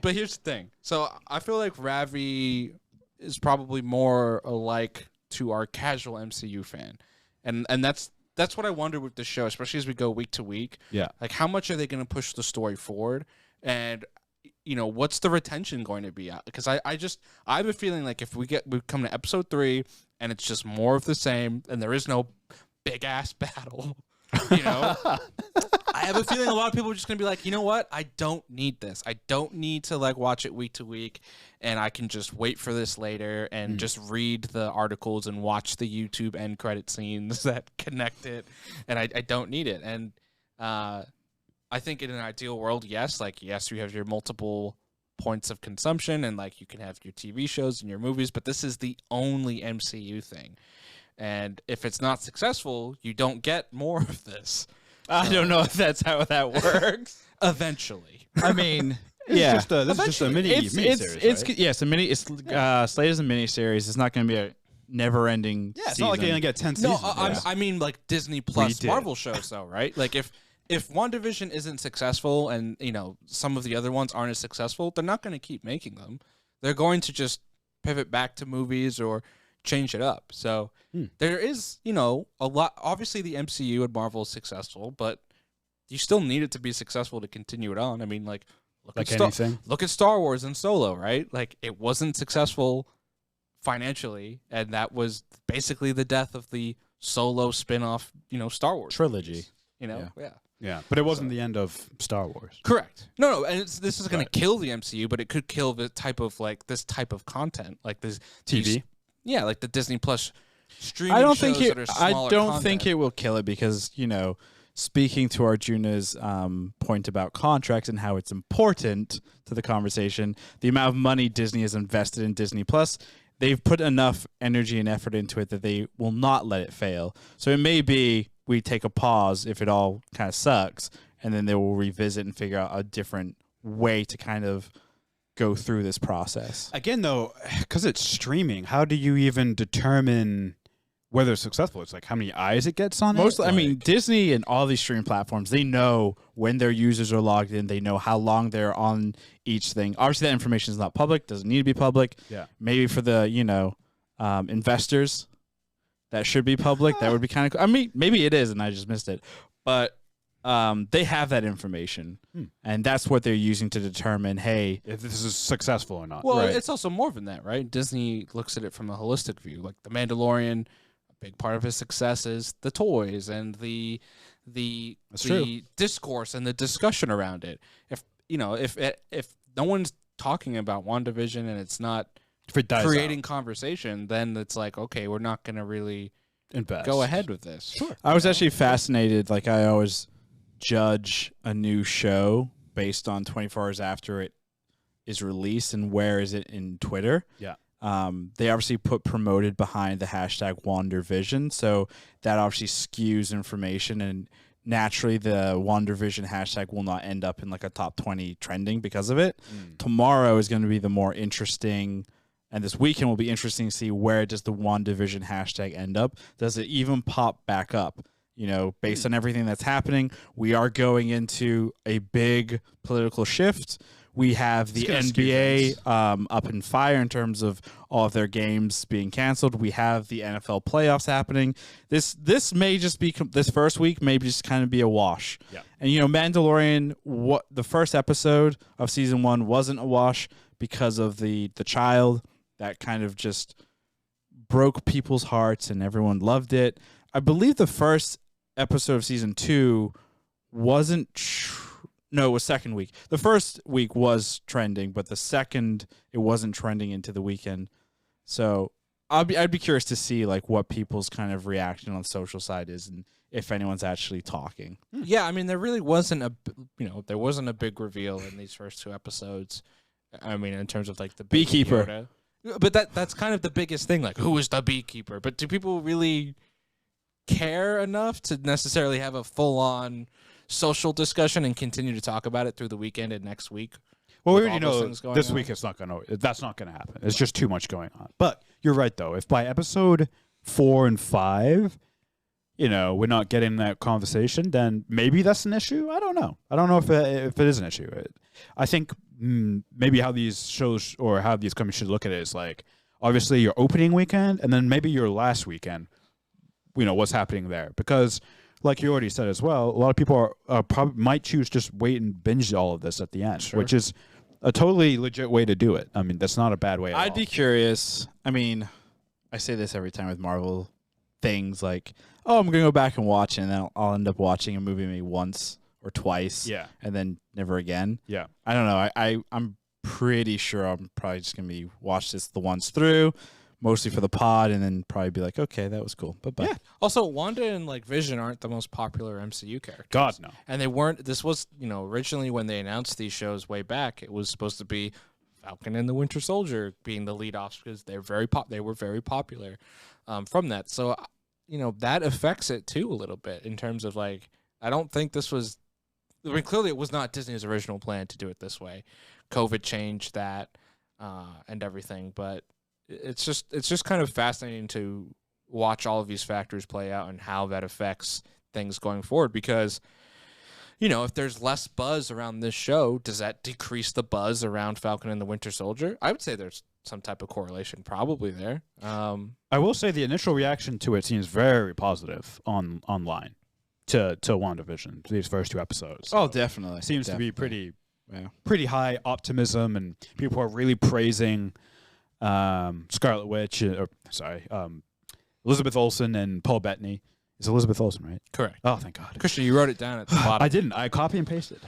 But here's the thing. So I feel like Ravi is probably more alike to our casual MCU fan, and that's what I wonder with the show, especially as we go week to week. Yeah. Like, how much are they going to push the story forward, and what's the retention going to be at? Because I have a feeling like if we come to episode 3 and it's just more of the same, and there is no big ass battle. I have a feeling a lot of people are just going to be like, you know what? I don't need this. I don't need to like watch it week to week, and I can just wait for this later and just read the articles and watch the YouTube end credit scenes that connect it, and I don't need it. And I think in an ideal world, yes, you have your multiple points of consumption, and like you can have your TV shows and your movies, but this is the only MCU thing. And if it's not successful, you don't get more of this. I don't know if that's how that works. Eventually. I mean, this is just a mini-series, right? Yes, it's slated as a mini-series. It's not going to be a never-ending it's season. not like you're going to get 10 No, seasons. I mean like Disney Plus Marvel shows, though, right? Like if WandaVision isn't successful and, some of the other ones aren't as successful, they're not going to keep making them. They're going to just pivot back to movies or change it up. So there is, a lot. Obviously, the MCU and Marvel is successful, but you still need it to be successful to continue it on. I mean, look at Star Wars and Solo, right? Like, it wasn't successful financially, and that was basically the death of the Solo spin-off, Star Wars trilogy. Yeah, but it wasn't the end of Star Wars. Correct. No, and this is going to kill the MCU, but it could kill the type of this type of content, like this TV. Like the Disney Plus streaming I don't shows think that are smaller think it will kill it because, speaking to Arjuna's point about contracts and how it's important to the conversation, the amount of money Disney has invested in Disney Plus, they've put enough energy and effort into it that they will not let it fail. So it may be we take a pause if it all kind of sucks, and then they will revisit and figure out a different way to kind of go through this process. Again, though, because it's streaming, how do you even determine whether it's successful? It's like how many eyes it gets on it? I mean, Disney and all these streaming platforms, they know when their users are logged in. They know how long they're on each thing. Obviously, that information is not public, doesn't need to be public. Yeah. Maybe for the, investors, that should be public. That would be kind of cool. I mean, maybe it is, and I just missed it. But they have that information, and that's what they're using to determine, hey, if this is successful or not. Well, it's also more than that, right? Disney looks at it from a holistic view. Like The Mandalorian, a big part of his success is the toys and the discourse and the discussion around it. If no one's talking about WandaVision and it's not creating conversation, then it's like, okay, we're not going to really go ahead with this. Sure. I was actually fascinated. Like, I always judge a new show based on 24 hours after it is released and where is it in Twitter. Yeah. They obviously put promoted behind the hashtag WandaVision, so that obviously skews information, and naturally the WandaVision hashtag will not end up in like a top 20 trending because of it. Tomorrow is going to be the more interesting, and this weekend will be interesting to see where does the WandaVision hashtag end up. Does it even pop back up? Based on everything that's happening, we are going into a big political shift. We have the NBA up in fire in terms of all of their games being canceled. We have the NFL playoffs happening. This may just be this first week may just kind of be a wash. Yeah. And Mandalorian, the first episode of season 1 wasn't a wash because of the child that kind of just broke people's hearts and everyone loved it. I believe the first episode of season 2 wasn't. No, it was second week. The first week was trending, but the second it wasn't trending into the weekend. So I'd be curious to see like what people's kind of reaction on the social side is, and if anyone's actually talking. Yeah, I mean, there really wasn't a big reveal in these first 2 episodes. I mean, in terms of like the beekeeper. But that's kind of the biggest thing. Like, who is the beekeeper? But do people really care enough to necessarily have a full-on social discussion and continue to talk about it through the weekend and next week? Well, we already know this week that's not going to happen. It's just too much going on. But you're right, though. If by episode 4 and 5, we're not getting that conversation, then maybe that's an issue. I don't know. I don't know if it is an issue. I think maybe how these shows or how these companies should look at it is like, obviously your opening weekend and then maybe your last weekend, what's happening there. Because like you already said as well, a lot of people probably might choose just wait and binge all of this at the end, which is a totally legit way to do it. I mean, that's not a bad way at all. I'd be curious. I mean, I say this every time with Marvel things like, oh, I'm going to go back and watch it, and then I'll end up watching a movie maybe once or twice and then never again. Yeah. I don't know. I'm pretty sure I'm probably just going to be watch this the once through, mostly for the pod, and then probably be like, okay, that was cool. But yeah. Also, Wanda and like Vision aren't the most popular MCU characters. God, no. And they weren't. This was, originally when they announced these shows way back, it was supposed to be Falcon and the Winter Soldier being the lead offs because they were very popular from that. So, that affects it too a little bit in terms of like, I don't think this was. I mean, clearly it was not Disney's original plan to do it this way. COVID changed that and everything, but it's just kind of fascinating to watch all of these factors play out and how that affects things going forward. Because, if there's less buzz around this show, does that decrease the buzz around Falcon and the Winter Soldier? I would say there's some type of correlation probably there. I will say the initial reaction to it seems very positive online to WandaVision, these first 2 episodes. Oh, definitely. Seems to be pretty high optimism, and people are really praising Scarlet Witch, Elizabeth Olsen and Paul Bettany. It's Elizabeth Olsen, right? Correct. Oh, thank God. Christian, you wrote it down at the bottom. I didn't. I copy and pasted.